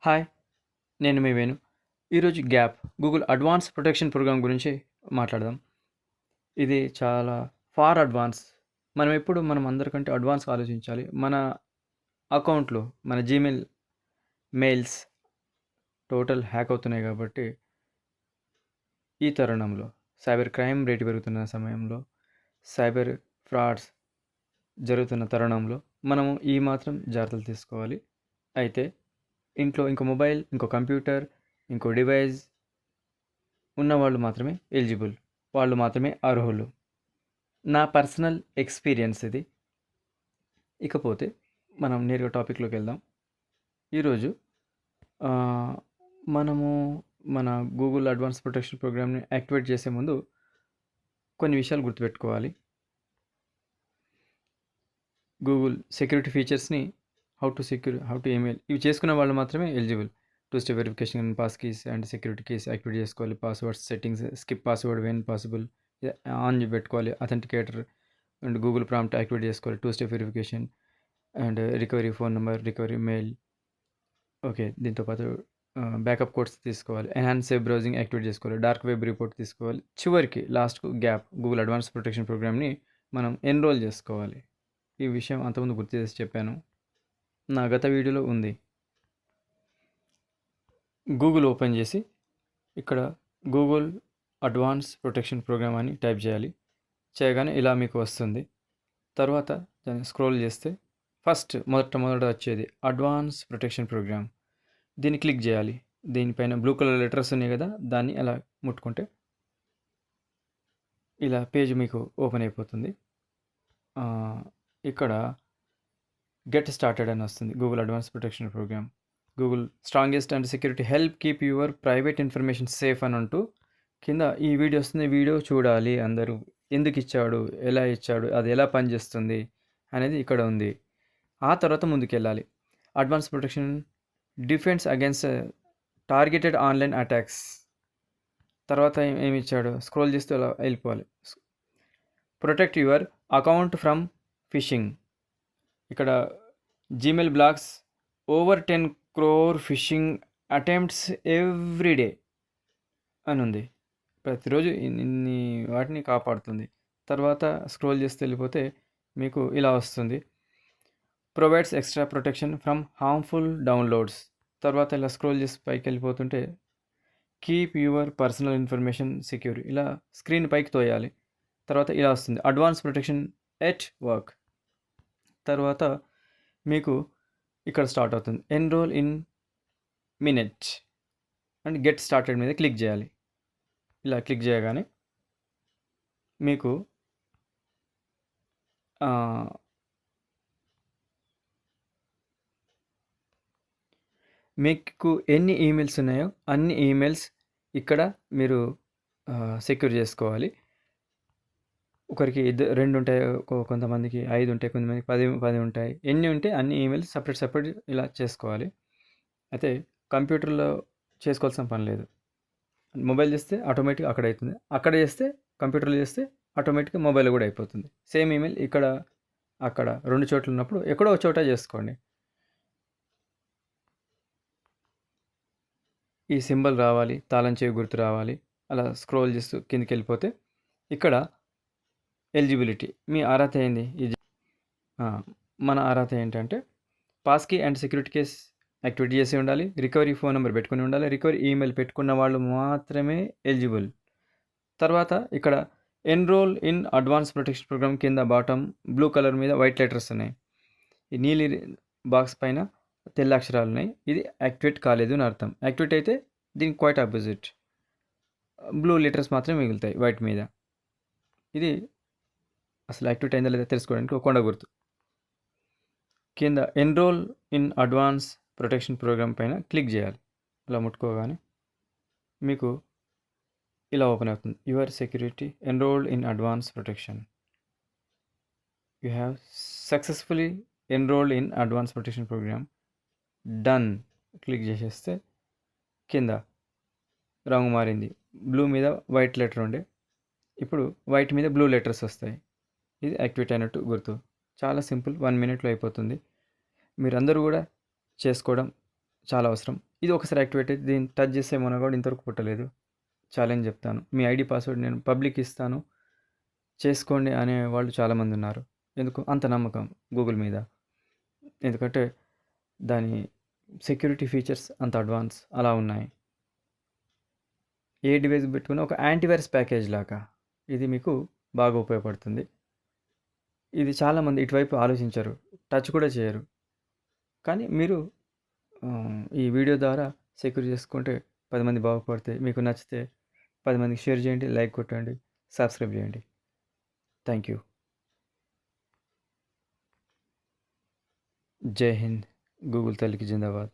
Hi! నేను మీ వేణు. ఈరోజు gap Google advance protection program గురించి మాట్లాడదాం. ఇది చాలా ఫార్ అడ్వాన్స్. మనం అందరికంటే అడ్వాన్స్ ఆలోచించాలి. మన అకౌంట్‌లో మన జీమెయిల్ మెయిల్స్ టోటల్ హ్యాక్ అవుతున్నాయి కాబట్టి, ఈ తరుణంలో సైబర్ క్రైమ్ రేటు పెరుగుతున్న సమయంలో, సైబర్ ఫ్రాడ్స్ జరుగుతున్న తరుణంలో మనము ఈ మాత్రం జాగ్రత్తలు తీసుకోవాలి. అయితే ఇంట్లో ఇంకో మొబైల్, ఇంకో కంప్యూటర్, ఇంకో డివైస్ ఉన్నవాళ్ళు మాత్రమే ఎలిజిబుల్. వాళ్ళు మాత్రమే అర్హులు. నా పర్సనల్ ఎక్స్‌పీరియన్స్ ఇది. ఇకపోతే మనం నేరుగా టాపిక్‌లోకి వెళ్దాం. ఈరోజు ఆహ్, మనము మన గూగుల్ అడ్వాన్స్ ప్రొటెక్షన్ ప్రోగ్రామ్‌ని యాక్టివేట్ చేసే ముందు కొన్ని విషయాలు గుర్తుపెట్టుకోవాలి. గూగుల్ సెక్యూరిటీ ఫీచర్స్‌ని హౌ టు ఈమెయిల్ ఇవి చేసుకున్న వాళ్ళు మాత్రమే eligible. 2 step verification, pass keys and security keys activate చేసుకోవాలి. Passwords settings, skip password when possible on పెట్టుకోవాలి. Authenticator and Google prompt activate చేసుకోవాలి. 2 step verification and recovery phone number, recovery mail. Okay. దీంతో పాటు backup codes తీసుకోవాలి. Enhance web browsing activate చేసుకోవాలి. Dark web report తీసుకోవాలి. చివరికి లాస్ట్‌కు గ్యాప్ గూగుల్ అడ్వాన్స్ ప్రొటెక్షన్ ప్రోగ్రామ్‌ని మనం ఎన్రోల్ చేసుకోవాలి. ఈ విషయం అంతకుముందు గుర్తు చేసి చెప్పాను. నా గత వీడియోలో ఉంది. గూగుల్ ఓపెన్ చేసి ఇక్కడ గూగుల్ అడ్వాన్స్ ప్రొటెక్షన్ ప్రోగ్రామ్ అని టైప్ చేయాలి. చేయగానే ఇలా మీకు వస్తుంది. తర్వాత దాన్ని స్క్రోల్ చేస్తే మొదట వచ్చేది అడ్వాన్స్ ప్రొటెక్షన్ ప్రోగ్రామ్. దీన్ని క్లిక్ చేయాలి. దీనిపైన బ్లూ కలర్ లెటర్స్ ఉన్నాయి కదా, దాన్ని అలా ముట్టుకుంటే ఇలా పేజ్ మీకు ఓపెన్ అయిపోతుంది. ఇక్కడ గెట్ స్టార్టెడ్ అని వస్తుంది. Google advance protection program. Google strongest and security help keep your private information safe అని అంటూ కింద ఈ వీడియో వస్తుంది. వీడియో చూడాలి అందరూ. ఎందుకు ఇచ్చాడు, ఎలా ఇచ్చాడు, అది ఎలా పనిచేస్తుంది అనేది ఇక్కడ ఉంది. ఆ తర్వాత ముందుకెళ్ళాలి. Advance protection defence against targeted online attacks. తర్వాత ఏమి ఇచ్చాడు, స్క్రోల్ చేస్తూ అలా వెళ్ళిపోవాలి. Protect your account from phishing. ఇక్కడ Gmail blocks over 10 crore phishing attempts every day అని ఉంది. ప్రతిరోజు ఇన్ని వాటిని కాపాడుతుంది. తర్వాత స్క్రోల్ చేస్తే వెళ్ళిపోతే మీకు ఇలా వస్తుంది. Provides extra protection from harmful downloads. తర్వాత ఇలా స్క్రోల్ చేసి పైకి వెళ్ళిపోతుంటే keep your personal information secure. ఇలా స్క్రీన్ పైకి తోయాలి. తర్వాత ఇలా వస్తుంది అడ్వాన్స్ ప్రొటెక్షన్ ఎట్ వర్క్. తర్వాత మీకు ఇక్కడ స్టార్ట్ అవుతుంది enrol in minute and get started మీద క్లిక్ చేయాలి. ఇలా క్లిక్ చేయగానే మీకు మీకు ఎన్ని ఈమెయిల్స్ ఉన్నాయో అన్ని ఈమెయిల్స్ ఇక్కడ మీరు సెక్యూర్ చేసుకోవాలి. ఒకరికి 2 ఉంటాయి, కొంతమందికి 5 ఉంటాయి, కొంతమందికి 10 ఉంటాయి. ఎన్ని ఉంటే అన్ని ఈమెయిల్స్ సపరేట్ ఇలా చేసుకోవాలి. అయితే కంప్యూటర్లో చేసుకోవాల్సిన పని లేదు. మొబైల్ చేస్తే ఆటోమేటిక్గా అక్కడ అవుతుంది. అక్కడ చేస్తే కంప్యూటర్లో చేస్తే ఆటోమేటిక్గా మొబైల్ కూడా అయిపోతుంది. సేమ్ ఈమెయిల్ ఇక్కడ అక్కడ 2 చోట్ల ఉన్నప్పుడు ఎక్కడో ఒక చోట చేసుకోండి. ఈ సింబల్ రావాలి, తాళం చెవి గుర్తు రావాలి. అలా స్క్రోల్ చేస్తూ కిందికి వెళ్ళిపోతే ఇక్కడ ఎలిజిబిలిటీ మీ అర్హత ఏంది. మన అర్హత ఏంటంటే pass key and security keys activate చేసి ఉండాలి. రికవరీ ఫోన్ నెంబర్ పెట్టుకుని ఉండాలి. రికవరీ ఈమెయిల్ పెట్టుకున్న వాళ్ళు మాత్రమే ఎలిజిబుల్. తర్వాత ఇక్కడ enrol in advance protection program కింద బాటమ్ బ్లూ కలర్ మీద వైట్ లెటర్స్ ఉన్నాయి. ఈ నీలి బాక్స్ పైన తెల్ల అక్షరాలు ఉన్నాయి. ఇది యాక్టివేట్ కాలేదు అని అర్థం. యాక్టివేట్ అయితే దీనికి క్వైట్ ఆపోజిట్. బ్లూ లెటర్స్ మాత్రమే మిగులుతాయి వైట్ మీద. ఇది అసలు యాక్టివేట్ అయిందా లేదా తెలుసుకోవడానికి ఒక కొండ గుర్తు. కింద enrol in advance protection program పైన క్లిక్ చేయాలి. అలా ముట్టుకోగానే మీకు ఇలా ఓపెన్ అవుతుంది. Your security enrolled in advance protection. You have successfully enrolled in advance protection program. Done click చేసేస్తే కింద రంగు మారింది. బ్లూ మీద వైట్ లెటర్ ఉండే, ఇప్పుడు వైట్ మీద బ్లూ లెటర్స్ వస్తాయి. ఇది యాక్టివేట్ అయినట్టు గుర్తు. చాలా సింపుల్, 1 minute అయిపోతుంది. మీరందరూ కూడా చేసుకోవడం చాలా అవసరం. ఇది ఒకసారి యాక్టివేట్ అయితే దీన్ని టచ్ చేసేమన్నా కూడా ఇంతవరకు పుట్టలేదు. ఛాలెంజ్ చెప్తాను. మీ ఐడీ పాస్వర్డ్ నేను పబ్లిక్ ఇస్తాను. చేసుకోండి అనే వాళ్ళు చాలామంది ఉన్నారు. ఎందుకు అంత నమ్మకం గూగుల్ మీద. ఎందుకంటే దాని సెక్యూరిటీ ఫీచర్స్ అంత అడ్వాన్స్ అలా ఉన్నాయి. ఏ డివైస్ పెట్టుకున్నా ఒక యాంటీవైరస్ ప్యాకేజ్ లాగా ఇది మీకు బాగా ఉపయోగపడుతుంది. ఇది చాలామంది ఇటువైపు ఆలోచించరు, టచ్ కూడా చేయరు. కానీ మీరు ఈ వీడియో ద్వారా సెక్యూర్ చేసుకుంటే 10 మంది బాగుపడితే, మీకు నచ్చితే 10 మందికి షేర్ చేయండి, లైక్ కొట్టండి, సబ్స్క్రైబ్ చేయండి. Thank you. జై హింద్. గూగుల్ తల్లికి జిందాబాద్.